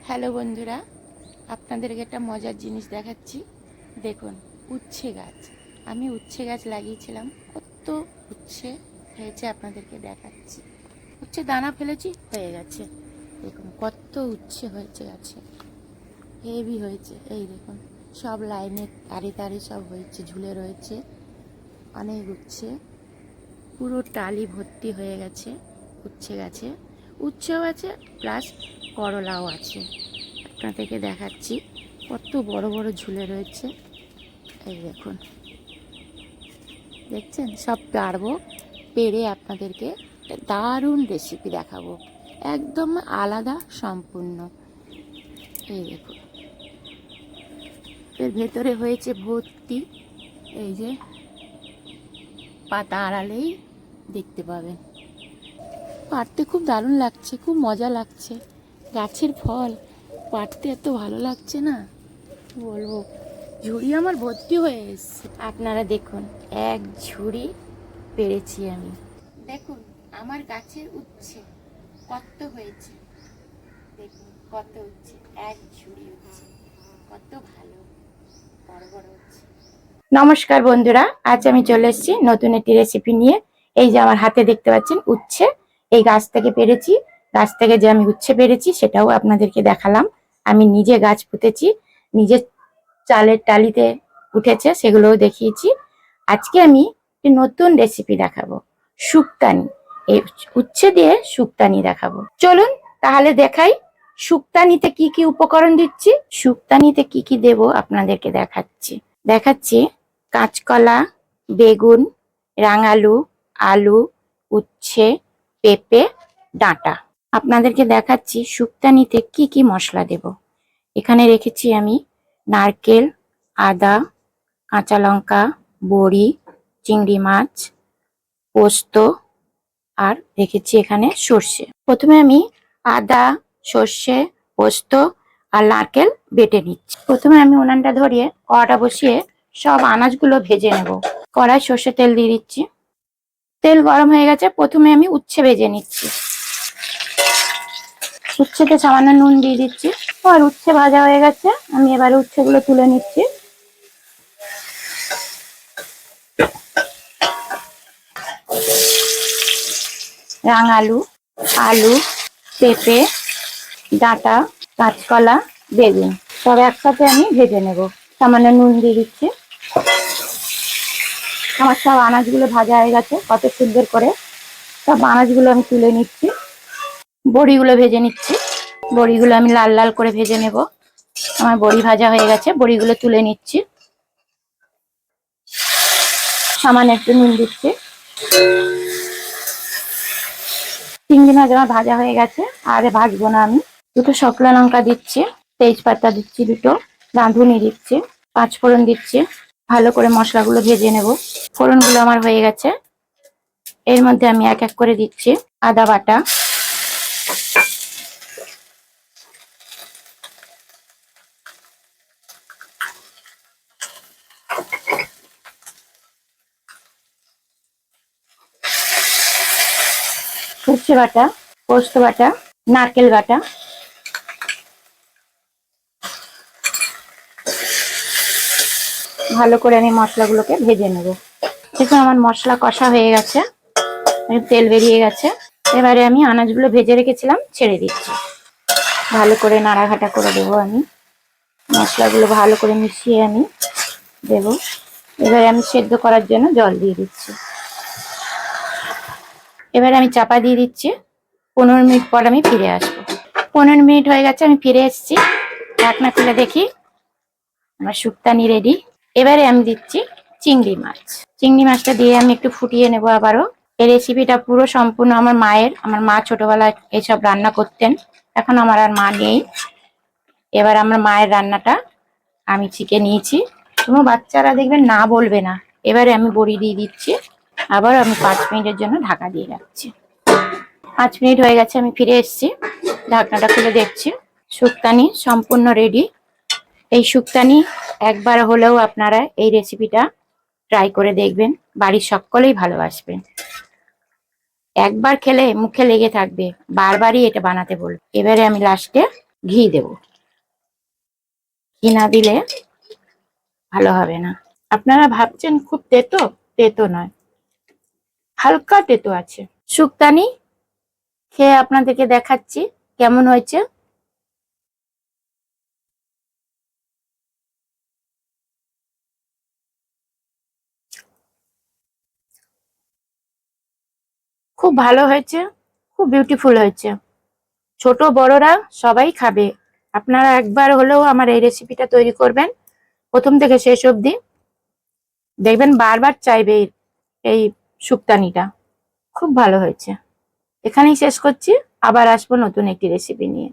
Hello বন্ধুরা, আপনাদেরকে একটা মজার জিনিস দেখাচ্ছি। দেখুন, উচ্ছে গাছ। আমি উচ্ছে গাছ লাগিয়েছিলাম, কত উচ্ছে হয়েছে আপনাদেরকে দেখাচ্ছি। উচ্ছে দানা ফেলেছি, হয়ে গেছে। দেখুন কত উচ্ছে হয়েছে গাছে, হেভি হয়েছে। এই দেখুন, সব লাইনে তারে তারে সব হয়েছে, ঝুলে রয়েছে অনেক উচ্ছে। পুরো টালি ভর্তি হয়ে গেছে উচ্ছে গাছে। উচ্ছেও আছে, প্লাস করলাও আছে। আপনাদেরকে দেখাচ্ছি কত বড় বড় ঝুলে রয়েছে। এই দেখুন, দেখছেন? সব পারবো, পেরে আপনাদেরকে একটা দারুণ রেসিপি দেখাবো, একদম আলাদা সম্পূর্ণ। এই দেখুন, এর ভেতরে হয়েছে ভর্তি। এই যে পাতা আড়ালেই দেখতে পাবেন। পাড়তে খুব দারুণ লাগছে, খুব মজা লাগছে। গাছের ফল পাড়তে এত ভালো লাগছে না, বলবো। ঝুড়ি আমার ভর্তি হয়ে এসছে। আপনারা দেখুন, এক ঝুড়ি পেরেছি আমি। দেখুন আমার গাছের উচ্ছে কত হয়েছে, দেখুন কত উচ্ছে, এক ঝুড়ি উচ্ছে, কত ভালো বড় বড় উচ্ছে। নমস্কার বন্ধুরা, আজ আমি চলে এসেছি নতুন একটি রেসিপি নিয়ে। এই যে আমার হাতে দেখতে পাচ্ছেন উচ্ছে, এই গাছ থেকে পেরেছি। গাছ থেকে যে আমি উচ্ছে পেরেছি সেটাও আপনাদেরকে দেখালাম। আমি নিজে গাছ পুঁতেছি, নিজে চালের টালিতে উঠেছে, সেগুলোও দেখিয়েছি। আজকে আমি একটি নতুন রেসিপি দেখাবো, শুক্তানি। এই উচ্ছে দিয়ে শুক্তানি দেখাবো। চলুন তাহলে দেখাই শুক্তানিতে কি কি উপকরণ দিচ্ছি, শুক্তানিতে কি কি দেব আপনাদেরকে দেখাচ্ছি। কাঁচকলা, বেগুন, রাঙালু, আলু, উচ্ছে, পেঁপে, ডাঁটা। আপনাদেরকে দেখাচ্ছি শুক্তানিতে কি কি মশলা দেব। এখানে রেখেছি আমি নারকেল, আদা, কাঁচা লঙ্কা, বড়ি, চিংড়ি মাছ, পোস্ত, আর রেখেছি এখানে সর্ষে। প্রথমে আমি আদা, সর্ষে, পোস্ত আর নারকেল বেটে নিচ্ছি। প্রথমে আমি উনানটা ধরিয়ে কড়াটা বসিয়ে সব আনাজগুলো ভেজে নেব। কড়াই সর্ষে তেল দিয়ে দিচ্ছি। তেল গরম হয়ে গেছে, প্রথমে আমি উচ্ছে ভেজে নিচ্ছি। উচ্ছেতে সামান্য নুন দিয়ে দিচ্ছি। আর উচ্ছে ভাজা হয়ে গেছে, আমি এবারে উচ্ছেগুলো তুলে নিচ্ছি। রাঙালু, আলু, পেঁপে, ডাঁটা, কাঁচকলা, বেগুন সব একসাথে আমি ভেজে নেব। সামান্য নুন দিয়ে দিচ্ছি। আমার সব আনাজগুলো ভাজা হয়ে গেছে কত সুন্দর করে। সব আনাজগুলো আমি তুলে নিচ্ছি। বড়িগুলো ভেজে নিচ্ছি। বড়িগুলো আমি লাল লাল করে ভেজে নেব। আমার বড়ি ভাজা হয়ে গেছে, বড়িগুলো তুলে নিচ্ছি। সামান্য একটু নুন দিচ্ছি। চিংড়ি মাছ আমার ভাজা হয়ে গেছে, আর ভাজবো না আমি। দুটো শুকনো লঙ্কা দিচ্ছি, তেজপাতা দিচ্ছি দুটো, রাঁধুনি দিচ্ছি, পাঁচফোড়ন দিচ্ছি। ভালো করে মশলাগুলো ভেজে নেব। ফোড়নগুলো আমার হয়ে গেছে। এর মধ্যে আমি এক এক করে দিচ্ছি আদা বাটা, সর্ষে বাটা, পোস্ত বাটা, নারকেল বাটা। ভালো করে আমি মশলাগুলোকে ভেজে নেব। দেখুন আমার মশলা কষা হয়ে গেছে, তেল বেরিয়ে গেছে। এবারে আমি আনাজগুলো ভেজে রেখেছিলাম ছেড়ে দিচ্ছি। ভালো করে নাড়াঘাটা করে দেবো আমি। মশলাগুলো ভালো করে মিশিয়ে আমি দেব। এবারে আমি সেদ্ধ করার জন্য জল দিয়ে দিচ্ছি। এবারে আমি চাপা দিয়ে দিচ্ছি। 15 মিনিট পর আমি ফিরে আসবো। 15 মিনিট হয়ে গেছে, আমি ফিরে এসেছি। ঢাকনা খুলে দেখি আমার শুক্তানি রেডি। এবারে আমি দিচ্ছি চিংড়ি মাছ। চিংড়ি মাছটা দিয়ে আমি একটু ফুটিয়ে নেব আবারও। এই রেসিপিটা পুরো সম্পূর্ণ আমার মায়ের। আমার মা ছোটবেলায় এসব রান্না করতেন, এখন আমার আর মা নেই। এবার আমার মায়ের রান্নাটা আমি শিখে নিয়েছি। কোনো বাচ্চারা দেখবেন না বলবে না। এবারে আমি বড়ি দিয়ে দিচ্ছি। আবার আমি 5 মিনিটের জন্য ঢাকা দিয়ে রাখছি। 5 মিনিট হয়ে গেছে, আমি ফিরে এসেছি। ঢাকনাটা খুলে দেখছি, শুক্তানি সম্পূর্ণ রেডি। এই শুক্তানি একবার হলেও আপনারা এই রেসিপিটা ট্রাই করে দেখবেন, বাড়ির সকলেই ভালোবাসবেন। একবার খেলে মুখে লেগে থাকবে, বারবারই এটা বানাতে বলবো। এবারে আমি লাস্টে ঘি দেব, ঘি না দিলে ভালো হবে না। আপনারা ভাবছেন খুব তেতো, তেতো নয়, হালকা তেতো আছে। শুক্তানি খেয়ে আপনাদেরকে দেখাচ্ছি কেমন হয়েছে। খুব ভালো হয়েছে, খুব বিউটিফুল হয়েছে। ছোট বড়রা সবাই খাবে। আপনারা একবার হলেও আমার এই রেসিপিটা তৈরি করবেন, প্রথম থেকে শেষ অবধি দেখবেন বারবার চাইবে এই শুক্তানিটা। খুব ভালো হয়েছে। এখানেই শেষ করছি, আবার আসবো নতুন একটি রেসিপি নিয়ে।